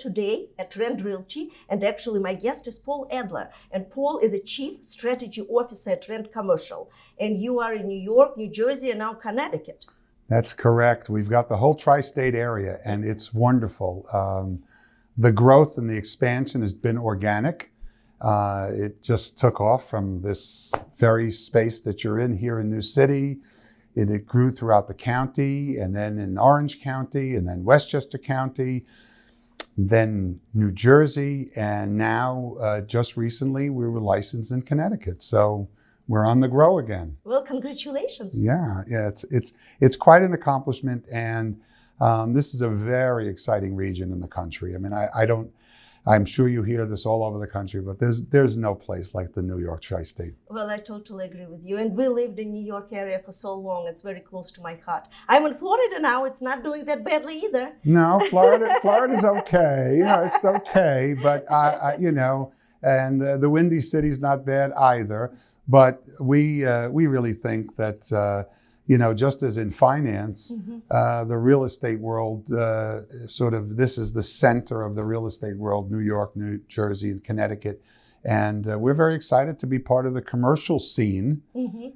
today at Rand Realty, and actually my guest is Paul Adler. And Paul is a Chief Strategy Officer at Rand Commercial. And you are in New York, New Jersey, and now Connecticut. That's correct. We've got the whole tri-state area, and it's wonderful. The growth and the expansion has been organic. It just took off from this very space that you're in here in New City. It grew throughout the county, and then in Orange County, and then Westchester County, then New Jersey, and now just recently we were licensed in Connecticut. So we're on the grow again. Well, congratulations. Yeah, it's quite an accomplishment, and this is a very exciting region in the country. I mean, I'm sure you hear this all over the country, but there's no place like the New York tri-state. Well, I totally agree with you. And we lived in New York area for so long. It's very close to my heart. I'm in Florida now. It's not doing that badly either. No, Florida's okay. It's okay. But and the Windy City's not bad either. But we really think that just as in finance, the real estate world, this is the center of the real estate world, New York, New Jersey, and Connecticut. And we're very excited to be part of the commercial scene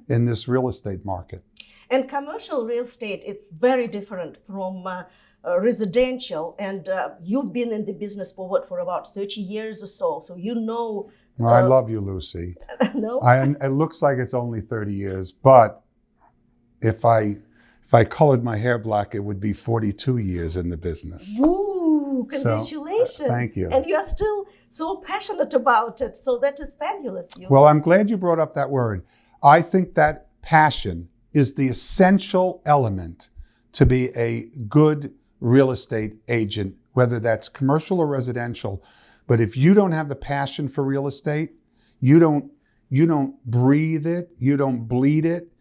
in this real estate market. And commercial real estate, it's very different from residential. And you've been in the business for about 30 years or so. So you know. Well, I love you, Lucy. No? It looks like it's only 30 years, but if I colored my hair black, it would be 42 years in the business. Woo! Congratulations! So, thank you. And you are still so passionate about it, so that is fabulous. Well, I'm glad you brought up that word. I think that passion is the essential element to be a good real estate agent, whether that's commercial or residential. But if you don't have the passion for real estate, you don't breathe it, you don't bleed it,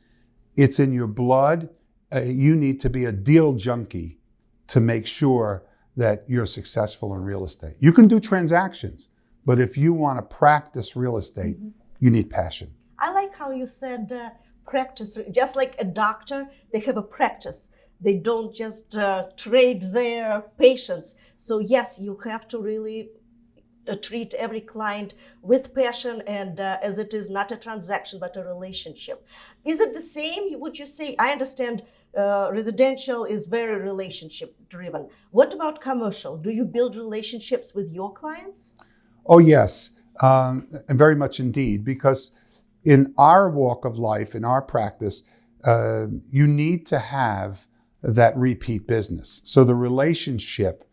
it's in your blood. You need to be a deal junkie to make sure that you're successful in real estate. You can do transactions, but if you want to practice real estate, you need passion. I like how you said practice. Just like a doctor, they have a practice. They don't just trade their patients. So yes, you have to really treat every client with passion, and as it is not a transaction but a relationship. Is it the same? Would you say? I understand residential is very relationship driven. What about commercial? Do you build relationships with your clients? Oh yes, and very much indeed, because in our walk of life, in our practice, you need to have that repeat business. So the relationship,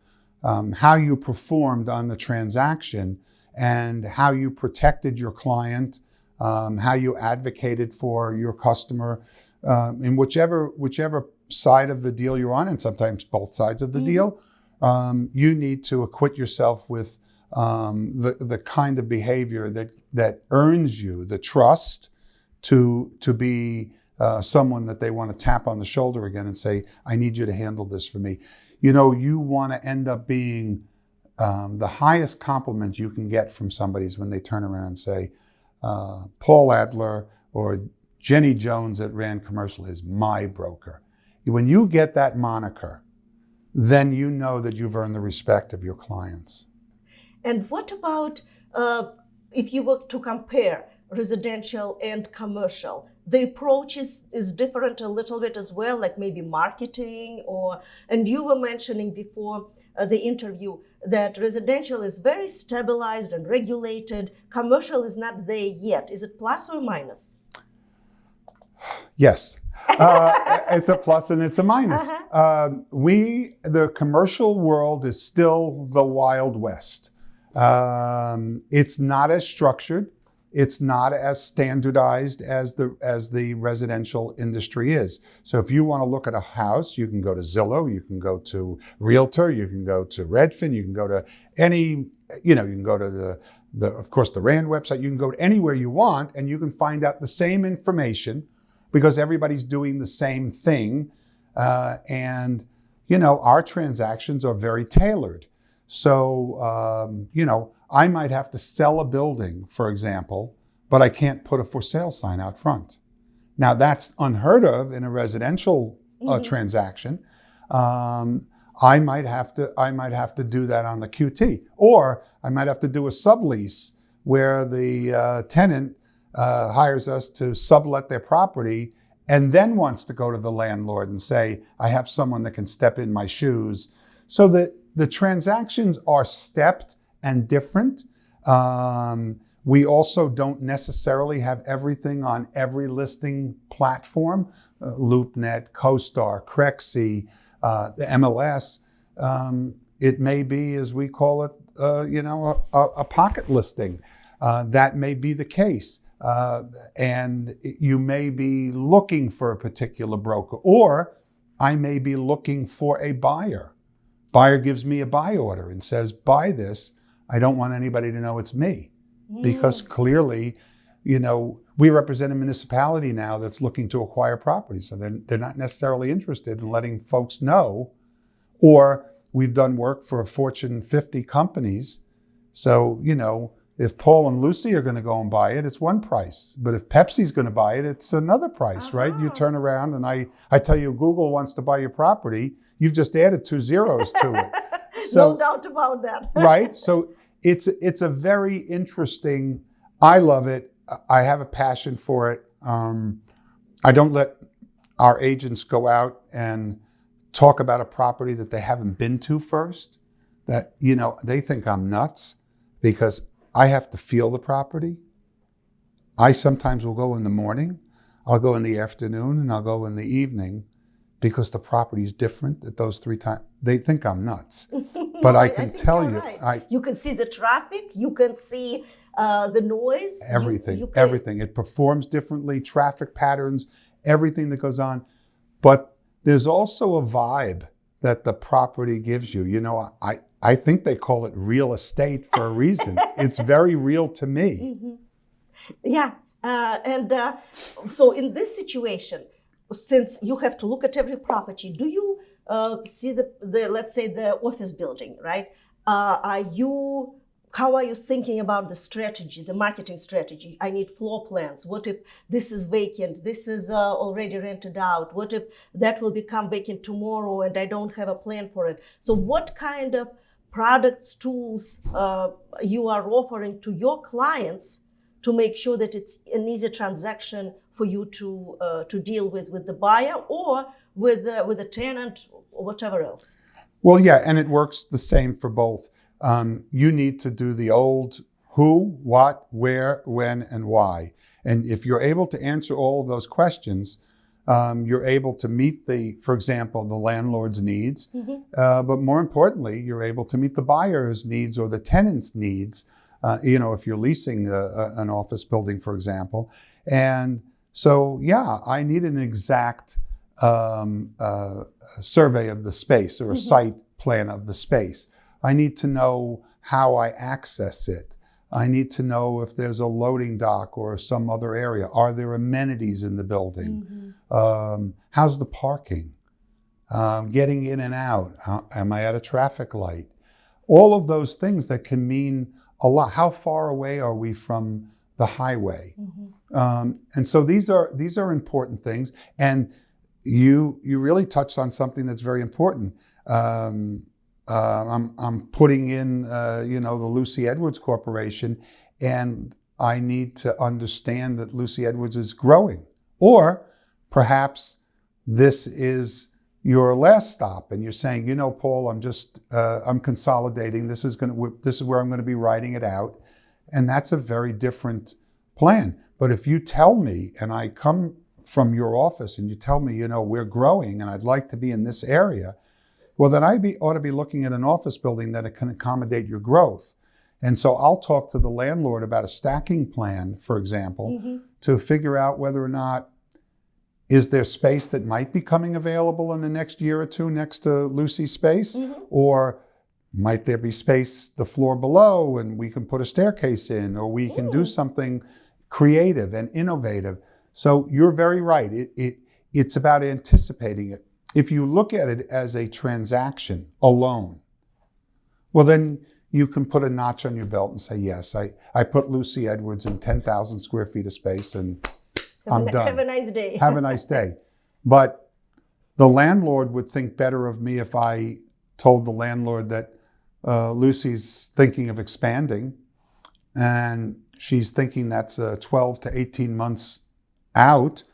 how you performed on the transaction, and how you protected your client, how you advocated for your customer, in whichever side of the deal you're on, and sometimes both sides of the deal, you need to acquit yourself with the kind of behavior that earns you the trust to be someone that they want to tap on the shoulder again and say, I need you to handle this for me. You want to end up being the highest compliment you can get from somebody is when they turn around and say, Paul Adler or Jenny Jones at Rand Commercial is my broker. When you get that moniker, then you know that you've earned the respect of your clients. And what about if you were to compare residential and commercial? The approach is different a little bit as well, like maybe marketing and you were mentioning before the interview that residential is very stabilized and regulated. Commercial is not there yet. Is it plus or minus? Yes, it's a plus and it's a minus. The commercial world is still the Wild West. It's not as structured. It's not as standardized as the residential industry is. So if you want to look at a house, you can go to Zillow, you can go to Realtor, you can go to Redfin, you can go to any, you can go to of course, the Rand website. You can go anywhere you want, and you can find out the same information because everybody's doing the same thing. And our transactions are very tailored. So, I might have to sell a building, for example, but I can't put a for sale sign out front. Now, that's unheard of in a residential transaction. I might have to do that on the QT, or I might have to do a sublease where the tenant hires us to sublet their property and then wants to go to the landlord and say, I have someone that can step in my shoes. So that the transactions are stepped and different. We also don't necessarily have everything on every listing platform, LoopNet, CoStar, Crexi, the MLS. It may be, as we call it, a pocket listing. That may be the case. And you may be looking for a particular broker, or I may be looking for a buyer. Buyer gives me a buy order and says, buy this. I don't want anybody to know it's me. Because clearly, we represent a municipality now that's looking to acquire property. So they're not necessarily interested in letting folks know. Or we've done work for Fortune 50 companies. So, if Paul and Lucy are going to go and buy it, it's one price. But if Pepsi's going to buy it, it's another price, right? You turn around and I tell you, Google wants to buy your property. You've just added 2 zeros to it. So, no doubt about that. Right? So it's a very interesting, I love it. I have a passion for it. I don't let our agents go out and talk about a property that they haven't been to first. That, they think I'm nuts because I have to feel the property. I sometimes will go in the morning, I'll go in the afternoon, and I'll go in the evening because the property is different at those 3 times. They think I'm nuts. But I can tell you. Right. You can see the traffic, you can see the noise. Everything, everything. It performs differently, traffic patterns, everything that goes on. But there's also a vibe that the property gives you. I think they call it real estate for a reason. It's very real to me. Mm-hmm. Yeah. So in this situation, since you have to look at every property, do you see the let's say the office building, right? How are you thinking about the strategy, the marketing strategy? I need floor plans. What if this is vacant? This is already rented out. What if that will become vacant tomorrow and I don't have a plan for it? So what kind of products, tools you are offering to your clients to make sure that it's an easy transaction for you to deal with the buyer or with the tenant or whatever else? Well, yeah, and it works the same for both. You need to do the old who, what, where, when, and why. And if you're able to answer all of those questions, you're able to meet for example, the landlord's needs. Mm-hmm. But more importantly, you're able to meet the buyer's needs or the tenant's needs. If you're leasing an office building, for example. And so, yeah, I need an exact survey of the space or a site plan of the space. I need to know how I access it. I need to know if there's a loading dock or some other area. Are there amenities in the building? Mm-hmm. How's the parking? Getting in and out. Am I at a traffic light? All of those things that can mean a lot. How far away are we from the highway? Mm-hmm. And so these are important things. And you really touched on something that's very important. I'm putting in, the Lucy Edwards Corporation, and I need to understand that Lucy Edwards is growing. Or perhaps this is your last stop, and you're saying, Paul, I'm consolidating. This is where I'm going to be writing it out, and that's a very different plan. But if you tell me, and I come from your office, and you tell me, we're growing, and I'd like to be in this area. Well, then ought to be looking at an office building that can accommodate your growth. And so I'll talk to the landlord about a stacking plan, for example, to figure out whether or not is there space that might be coming available in the next year or two next to Lucy's space? Mm-hmm. Or might there be space the floor below and we can put a staircase in, or we can do something creative and innovative. So you're very right. It's about anticipating it. If you look at it as a transaction alone, well, then you can put a notch on your belt and say, yes, I put Lucy Edwards in 10,000 square feet of space and I'm done. Have a nice day. Have a nice day. But the landlord would think better of me if I told the landlord that Lucy's thinking of expanding, and she's thinking that's 12 to 18 months out,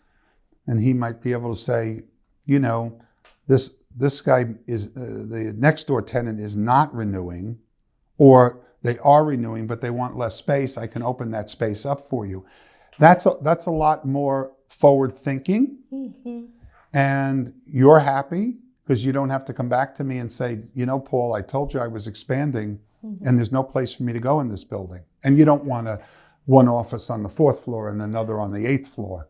and he might be able to say, you know, this guy is the next door tenant is not renewing, or they are renewing but they want less space. I can open that space up for you. That's a lot more forward thinking, and you're happy because you don't have to come back to me and say, you know, Paul, I told you I was expanding, and there's no place for me to go in this building. And you don't want one office on the 4th floor and another on the 8th floor.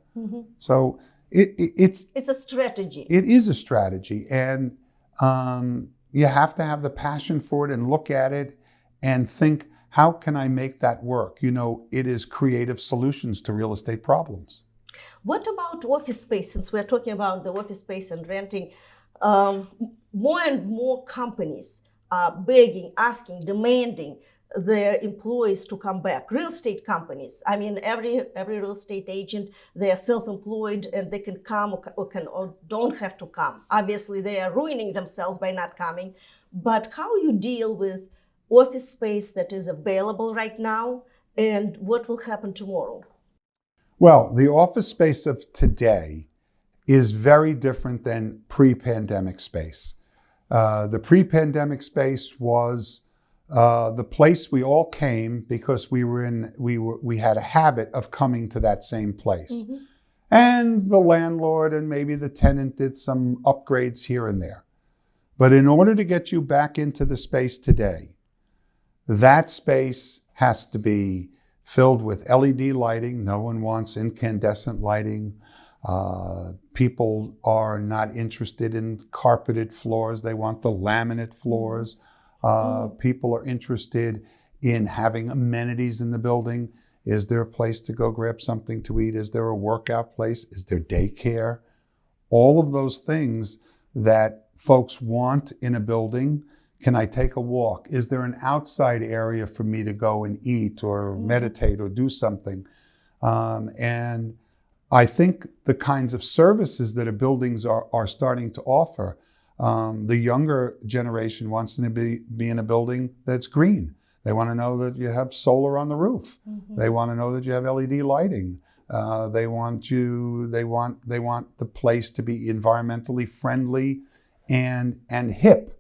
So it's a strategy. It is a strategy, and you have to have the passion for it and look at it and think, how can I make that work? You know, it is creative solutions to real estate problems. What about office space? Since we're talking about the office space and renting, more and more companies are begging, asking, demanding their employees to come back. Real estate companies, I mean, every real estate agent, they are self-employed and they can come or don't have to come. Obviously, they are ruining themselves by not coming. But how you deal with office space that is available right now, and what will happen tomorrow? Well, the office space of today is very different than pre-pandemic space. The pre-pandemic space was the place we all came because we had a habit of coming to that same place. And the landlord and maybe the tenant did some upgrades here and there. But in order to get you back into the space today, that space has to be filled with LED lighting. No one wants incandescent lighting. People are not interested in carpeted floors. They want the laminate floors. People are interested in having amenities in the building. Is there a place to go grab something to eat? Is there a workout place? Is there daycare? All of those things that folks want in a building. Can I take a walk? Is there an outside area for me to go and eat or meditate or do something? And I think the kinds of services that buildings are starting to offer, the younger generation wants to be in a building that's green. They want to know that you have solar on the roof. They want to know that you have LED lighting. They want the place to be environmentally friendly and hip.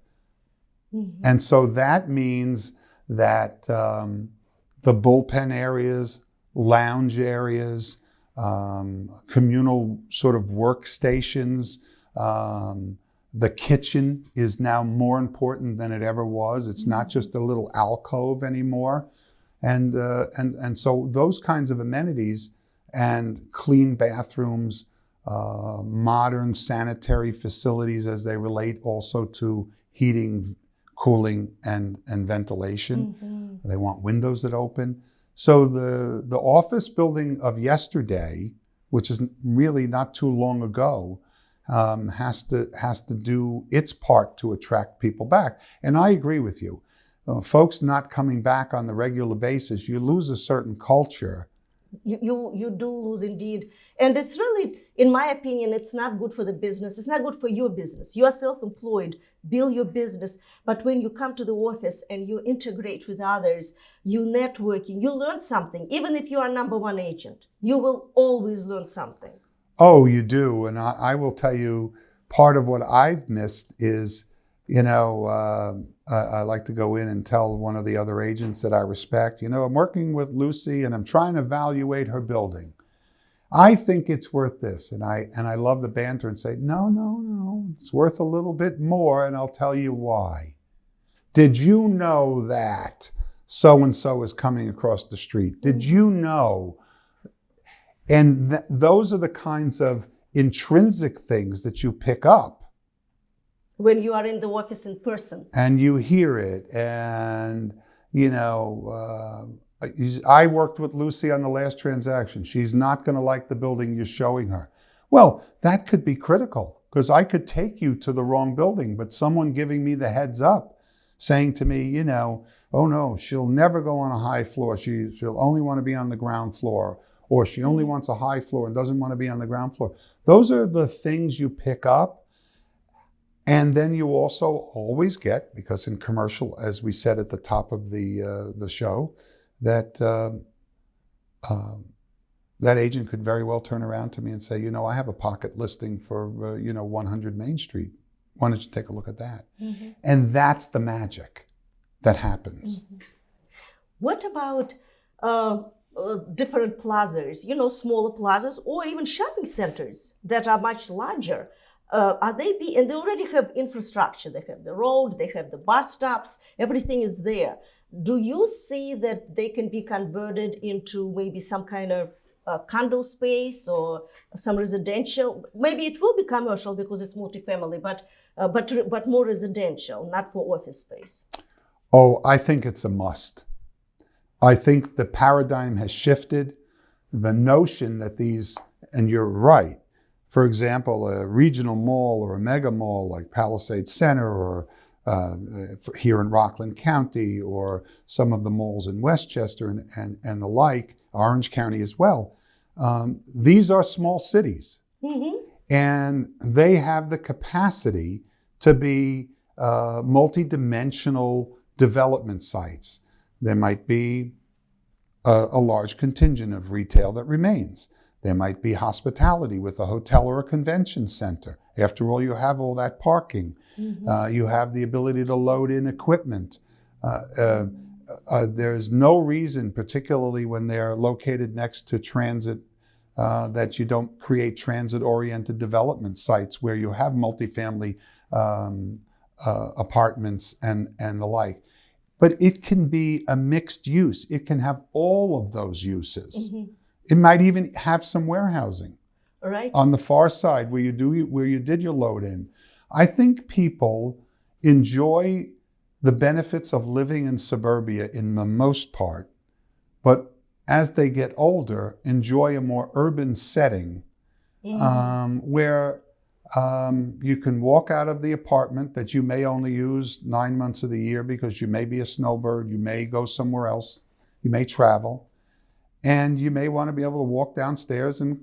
And so that means that the bullpen areas, lounge areas, communal sort of workstations, the kitchen is now more important than it ever was. It's not just a little alcove anymore. And so those kinds of amenities and clean bathrooms, modern sanitary facilities as they relate also to heating, cooling, and ventilation. They want windows that open. So the office building of yesterday, which is really not too long ago, has to do its part to attract people back. And I agree with you. Folks not coming back on the regular basis, you lose a certain culture. You do lose indeed. And it's really, in my opinion, it's not good for the business. It's not good for your business. You are self-employed, build your business. But when you come to the office and you integrate with others, you networking, you learn something. Even if you are number one agent, you will always learn something. Oh, you do. And I will tell you, part of what I've missed is, I like to go in and tell one of the other agents that I respect, I'm working with Lucy and I'm trying to evaluate her building. I think it's worth this. And I love the banter and say, no, it's worth a little bit more, and I'll tell you why. Did you know that so-and-so is coming across the street? Did you know? And those are the kinds of intrinsic things that you pick up. When you are in the office in person. And you hear it. And, I worked with Lucy on the last transaction. She's not going to like the building you're showing her. Well, that could be critical because I could take you to the wrong building, but someone giving me the heads up saying to me, oh no, she'll never go on a high floor. She'll only want to be on the ground floor, or she only wants a high floor and doesn't want to be on the ground floor. Those are the things you pick up. And then you also always get, because in commercial, as we said at the top of the show, that that agent could very well turn around to me and say, I have a pocket listing for 100 Main Street. Why don't you take a look at that? Mm-hmm. And that's the magic that happens. Mm-hmm. What about different plazas, smaller plazas, or even shopping centers that are much larger? And they already have infrastructure. They have the road, they have the bus stops, everything is there. Do you see that they can be converted into maybe some kind of condo space or some residential? Maybe it will be commercial because it's multifamily, but more residential, not for office space. Oh, I think it's a must. I think the paradigm has shifted. The notion that and you're right, for example, a regional mall or a mega mall like Palisades Center or here in Rockland County or some of the malls in Westchester and the like, Orange County as well. These are small cities. Mm-hmm. And they have the capacity to be multi-dimensional development sites. There might be a large contingent of retail that remains. There might be hospitality with a hotel or a convention center. After all, you have all that parking. Mm-hmm. You have the ability to load in equipment. There's no reason, particularly when they're located next to transit, that you don't create transit-oriented development sites where you have multifamily apartments and the like. But it can be a mixed use. It can have all of those uses. Mm-hmm. It might even have some warehousing. Right. On the far side where you did your load in. I think people enjoy the benefits of living in suburbia in the most part, but as they get older, enjoy a more urban setting. Mm-hmm. Where you can walk out of the apartment that you may only use 9 months of the year because you may be a snowbird, you may go somewhere else, you may travel, and you may want to be able to walk downstairs and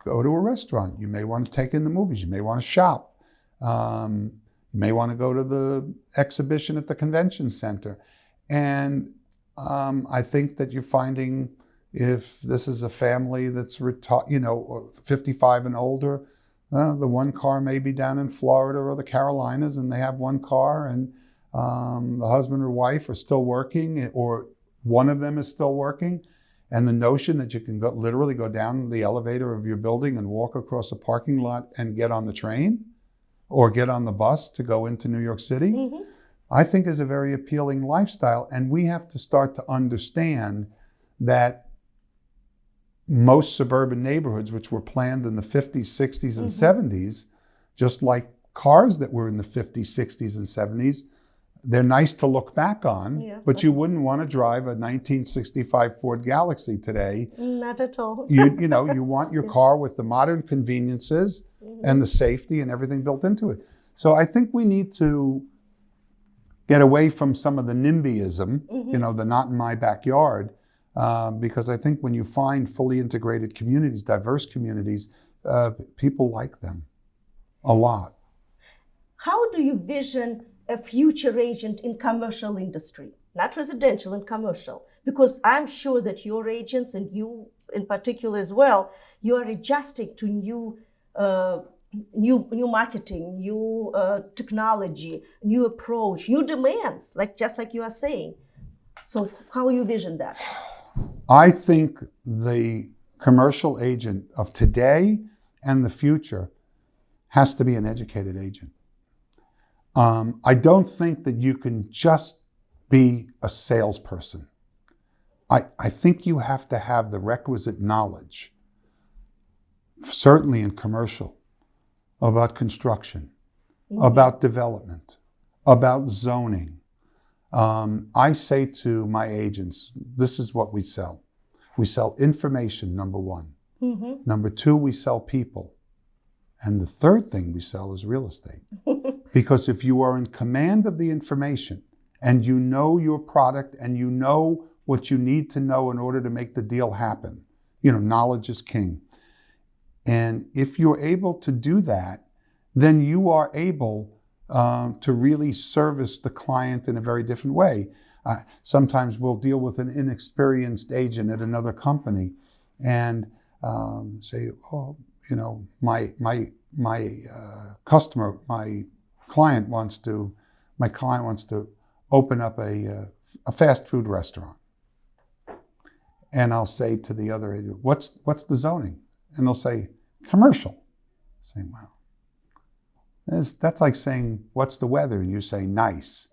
go to a restaurant. You may want to take in the movies, you may want to shop. You may want to go to the exhibition at the convention center. And I think that you're finding, if this is a family that's 55 and older, the one car may be down in Florida or the Carolinas, and they have one car, and the husband or wife are still working, or one of them is still working. And the notion that you can literally go down the elevator of your building and walk across a parking lot and get on the train or get on the bus to go into New York City, mm-hmm. I think is a very appealing lifestyle. And we have to start to understand that most suburban neighborhoods, which were planned in the 50s, 60s, and mm-hmm. 70s, just like cars that were in the 50s, 60s, and 70s, they're nice to look back on, but you wouldn't want to drive a 1965 Ford Galaxy today. Not at all. You want your car with the modern conveniences mm-hmm. and the safety and everything built into it. So I think we need to get away from some of the NIMBYism, mm-hmm. The not in my backyard, because I think when you find fully integrated communities, diverse communities, people like them a lot. How do you vision a future agent in commercial industry, not residential and commercial? Because I'm sure that your agents, and you in particular as well, you are adjusting to new marketing, new technology, new approach, new demands, just like you are saying. So how you vision that? I think the commercial agent of today and the future has to be an educated agent. I don't think that you can just be a salesperson. I think you have to have the requisite knowledge, certainly in commercial, about construction, mm-hmm. about development, about zoning. I say to my agents, this is what we sell. We sell information, number one. Mm-hmm. Number two, we sell people. And the third thing we sell is real estate. Because if you are in command of the information and you know your product and you know what you need to know in order to make the deal happen, knowledge is king. And if you're able to do that, then you are able to really service the client in a very different way. Sometimes we'll deal with an inexperienced agent at another company and say, oh, my customer, my client wants to open up a fast food restaurant. And I'll say to the other agent, what's the zoning? And they'll say, commercial. I say, wow. That's like saying, what's the weather? And you say, nice.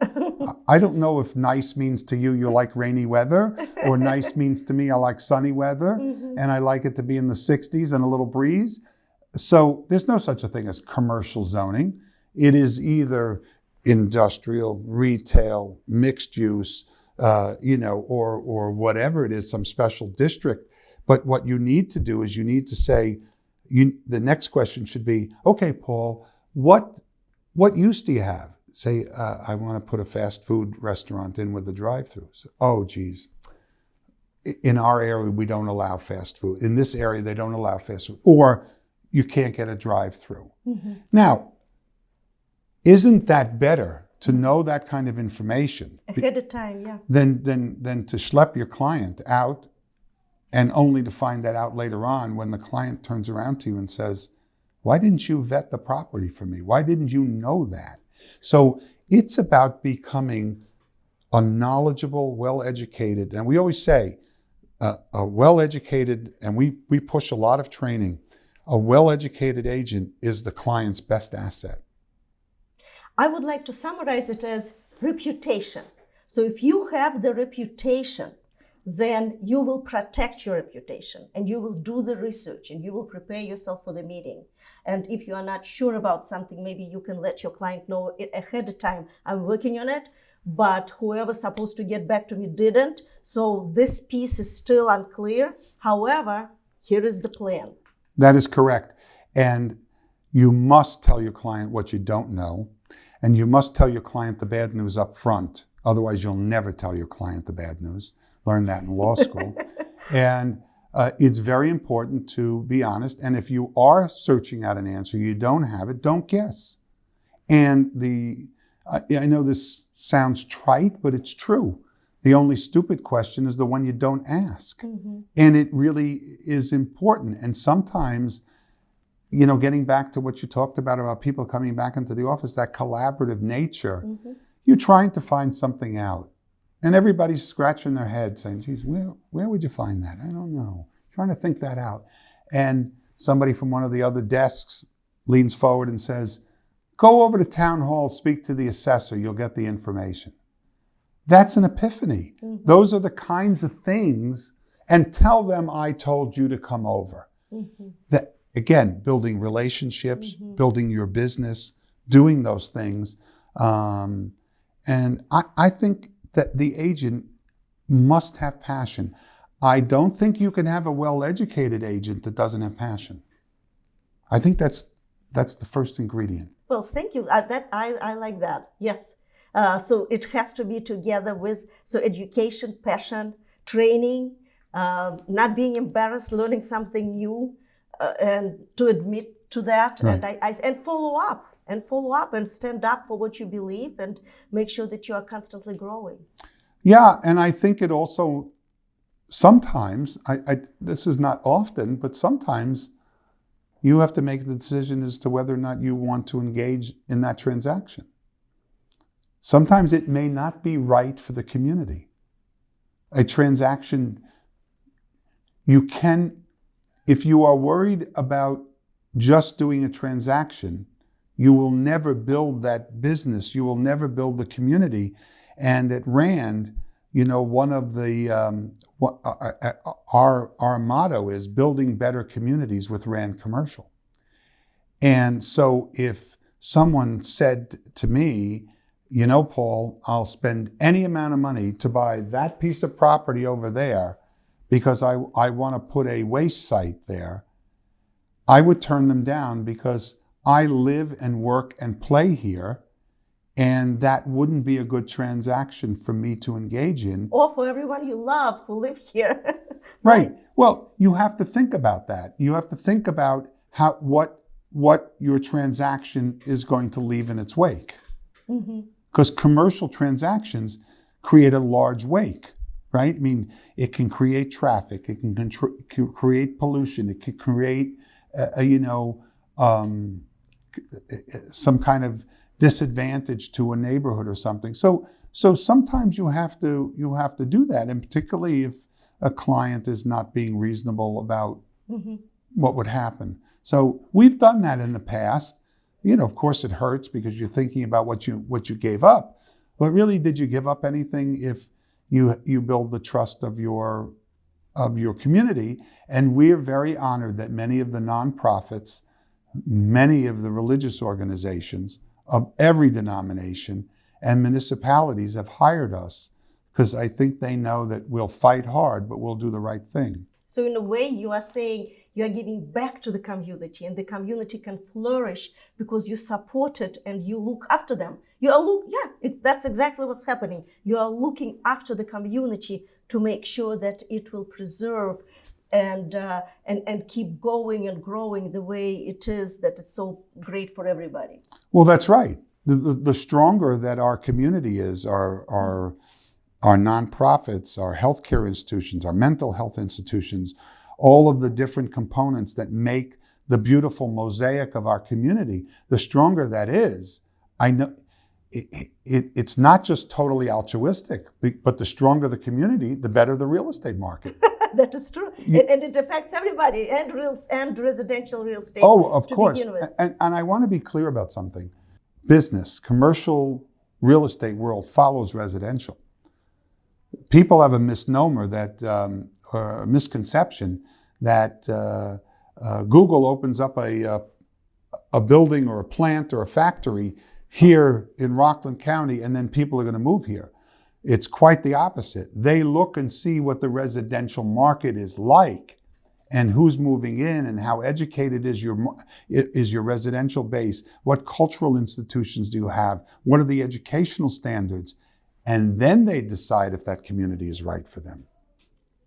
I don't know if nice means to you like rainy weather, or nice means to me I like sunny weather, and I like it to be in the 60s and a little breeze. So there's no such a thing as commercial zoning. It is either industrial, retail, mixed use, or whatever it is, some special district. But what you need to do is you need to say, the next question should be, okay, Paul, what use do you have? Say, I want to put a fast food restaurant in with a drive-through. So, oh, geez. In our area, we don't allow fast food. In this area, they don't allow fast food. Or you can't get a drive-through. Mm-hmm. Now, isn't that better to know that kind of information ahead of time, yeah, than to schlep your client out and only to find that out later on when the client turns around to you and says, why didn't you vet the property for me? Why didn't you know that? So it's about becoming a knowledgeable, well-educated, and we always say a well-educated, and we push a lot of training, a well-educated agent is the client's best asset. I would like to summarize it as reputation. So if you have the reputation, then you will protect your reputation and you will do the research and you will prepare yourself for the meeting. And if you are not sure about something, maybe you can let your client know it ahead of time. I'm working on it, but whoever's supposed to get back to me didn't. So this piece is still unclear. However, here is the plan. That is correct. And you must tell your client what you don't know. And you must tell your client the bad news up front. Otherwise, you'll never tell your client the bad news. Learn that in law school. And it's very important to be honest. And if you are searching out an answer, you don't have it, don't guess. And I know this sounds trite, but it's true. The only stupid question is the one you don't ask. Mm-hmm. And it really is important. And sometimes, getting back to what you talked about people coming back into the office, that collaborative nature, mm-hmm. You're trying to find something out. And everybody's scratching their head saying, geez, where would you find that? I don't know. Trying to think that out. And somebody from one of the other desks leans forward and says, go over to town hall, speak to the assessor, you'll get the information. That's an epiphany. Mm-hmm. Those are the kinds of things, and tell them I told you to come over. Mm-hmm. That, again, building relationships, mm-hmm. building your business, doing those things. And I think that the agent must have passion. I don't think you can have a well-educated agent that doesn't have passion. I think that's the first ingredient. Well, thank you. I like that. Yes. So it has to be together with education, passion, training, not being embarrassed, learning something new, and to admit to that, right. and follow up. And follow up and stand up for what you believe and make sure that you are constantly growing. Yeah, and I think it also, sometimes, this is not often, but sometimes you have to make the decision as to whether or not you want to engage in that transaction. Sometimes it may not be right for the community. A transaction, if you are worried about just doing a transaction, you will never build that business. You will never build the community. And at RAND, one of the, our motto is building better communities with RAND Commercial. And so if someone said to me, Paul, I'll spend any amount of money to buy that piece of property over there because I want to put a waste site there, I would turn them down because I live and work and play here, and that wouldn't be a good transaction for me to engage in. Or for everyone you love who lives here. Right. Well, you have to think about that. You have to think about what your transaction is going to leave in its wake. because commercial transactions create a large wake, right? I mean, it can create traffic, it can create pollution, it can create, some kind of disadvantage to a neighborhood or something. So sometimes you have to do that, and particularly if a client is not being reasonable about what would happen. So we've done that in the past. Of course, it hurts because you're thinking about what you gave up. But really, did you give up anything if you build the trust of your community? And we're very honored that many of the nonprofits, many of the religious organizations of every denomination and municipalities have hired us, because I think they know that we'll fight hard, but we'll do the right thing. So in a way, you are saying you are giving back to the community, and the community can flourish because you support it and you look after them. That's exactly what's happening. You are looking after the community to make sure that it will preserve and keep going and growing the way it is, that it's so great for everybody. Well, that's right. The stronger that our community is, our nonprofits, our healthcare institutions, our mental health institutions, all of the different components that make the beautiful mosaic of our community, the stronger that is. I know it's not just totally altruistic, but the stronger the community, the better the real estate market. That is true. And it affects everybody, and residential real estate. Oh, of course. Begin with. And I want to be clear about something. Business, commercial real estate world follows residential. People have a misnomer or a misconception that Google opens up a building or a plant or a factory here in Rockland County and then people are going to move here. It's quite the opposite. They look and see what the residential market is like and who's moving in and how educated is your residential base. What cultural institutions do you have? What are the educational standards? And then they decide if that community is right for them.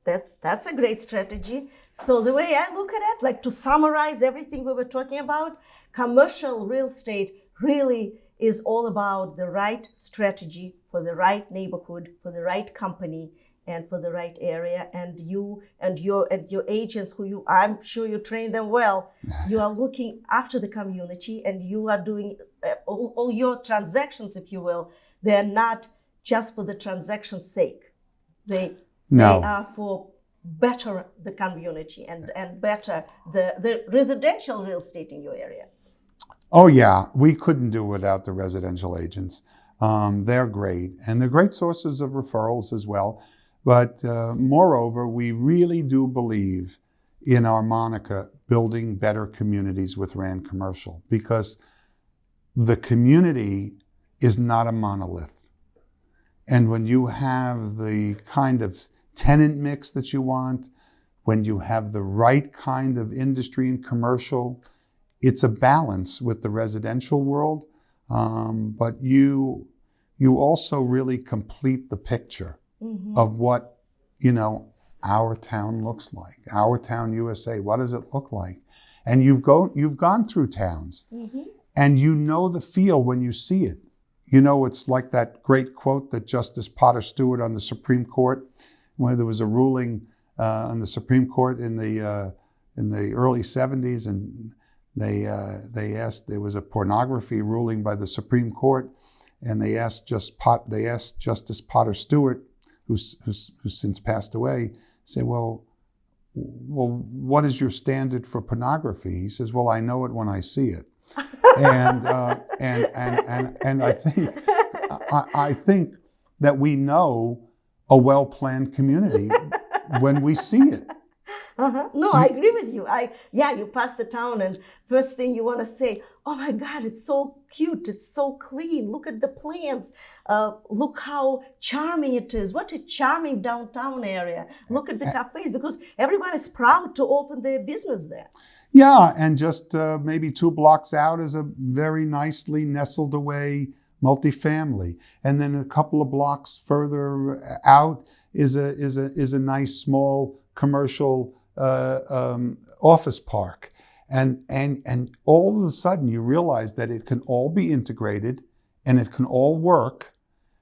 That's a great strategy. So the way I look at it, like to summarize everything we were talking about, commercial real estate really is all about the right strategy for the right neighborhood, for the right company, and for the right area. And you and your agents, I'm sure you train them well, you are looking after the community, and you are doing all your transactions, if you will. They're not just for the transaction's sake. They are for better the community and better the residential real estate in your area. Oh yeah, we couldn't do it without the residential agents. They're great, and they're great sources of referrals as well. But moreover, we really do believe in our moniker, building better communities with Rand Commercial, because the community is not a monolith. And when you have the kind of tenant mix that you want, when you have the right kind of industry and commercial, it's a balance with the residential world. But you also really complete the picture of what, our town looks like, our town USA. What does it look like? And you've gone through towns, and you know the feel when you see it. It's like that great quote that Justice Potter Stewart on the Supreme Court, when there was a ruling on the Supreme Court in the early 70s, and they asked, there was a pornography ruling by the Supreme Court, and they asked Justice Potter Stewart, who's since passed away, say, well, what is your standard for pornography? He says, well, I know it when I see it. And I think that we know a well-planned community when we see it. No, I agree with you. You pass the town, and first thing you want to say, oh my God, it's so cute, it's so clean. Look at the plants. Look how charming it is. What a charming downtown area. Look at the cafes, because everyone is proud to open their business there. Yeah, and just maybe 2 blocks out is a very nicely nestled away multifamily, and then a couple of blocks further out is a nice small commercial office park, and all of a sudden you realize that it can all be integrated, and it can all work,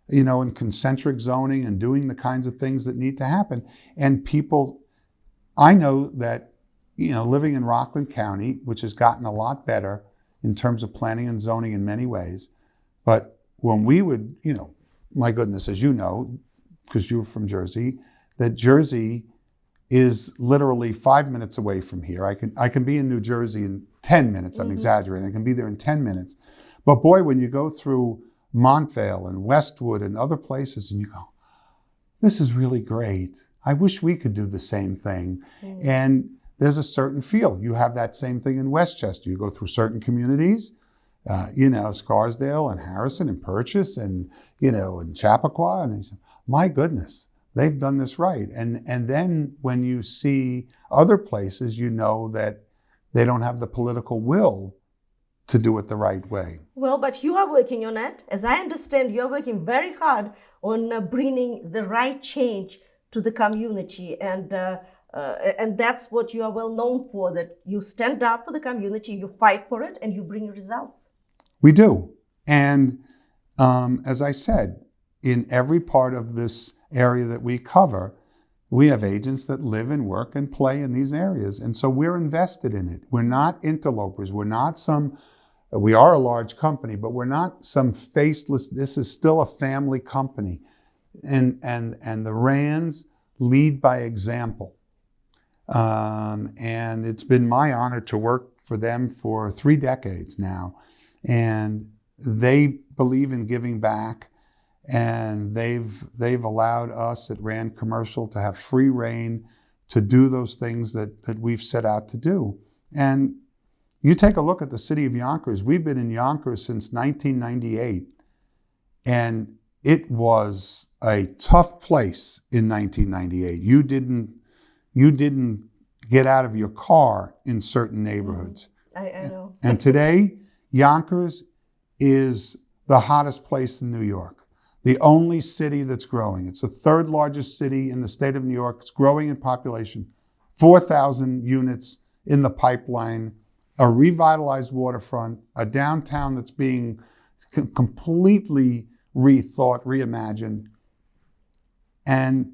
in concentric zoning and doing the kinds of things that need to happen. And people, I know that, living in Rockland County, which has gotten a lot better in terms of planning and zoning in many ways, but when we would, my goodness, as you know, because you're from Jersey, that Jersey is literally 5 minutes away from here. I can be in New Jersey in 10 minutes. I'm exaggerating. I can be there in 10 minutes. But boy, when you go through Montvale and Westwood and other places and you go, this is really great. I wish we could do the same thing. And there's a certain feel. You have that same thing in Westchester. You go through certain communities, Scarsdale and Harrison and Purchase and, and Chappaqua. And you say, my goodness, they've done this right. And then when you see other places, you know that they don't have the political will to do it the right way. Well, but you are working on it. As I understand, you're working very hard on bringing the right change to the community. And that's what you are well known for, that you stand up for the community, you fight for it, and you bring results. We do. And as I said, in every part of this area that we cover, we have agents that live and work and play in these areas. And so we're invested in it. We're not interlopers. We are a large company, but we're not some faceless, this is still a family company. And the Rands lead by example. And it's been my honor to work for them for 3 decades now. And they believe in giving back. And they've allowed us at Rand Commercial to have free rein to do those things that we've set out to do. And you take a look at the city of Yonkers. We've been in Yonkers since 1998. And it was a tough place in 1998. You didn't get out of your car in certain neighborhoods. I know. And today, Yonkers is the hottest place in New York. The only city that's growing. It's the 3rd largest city in the state of New York. It's growing in population. 4,000 units in the pipeline, a revitalized waterfront, a downtown that's being completely rethought, reimagined. And,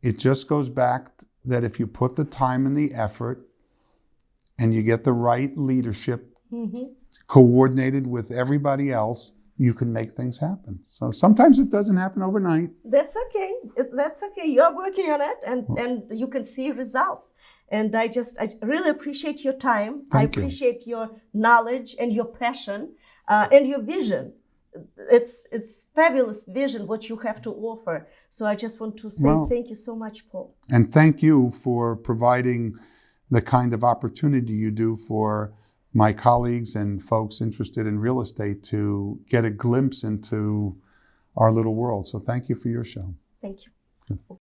it just goes back that if you put the time and the effort and you get the right leadership coordinated with everybody else, you can make things happen. So sometimes it doesn't happen overnight. That's okay. That's okay. You're working on it and you can see results. And I really appreciate your time. I appreciate your knowledge and your passion and your vision. It's fabulous vision what you have to offer. So I just want to say thank you so much, Paul. And thank you for providing the kind of opportunity you do for my colleagues and folks interested in real estate to get a glimpse into our little world. So thank you for your show. Thank you.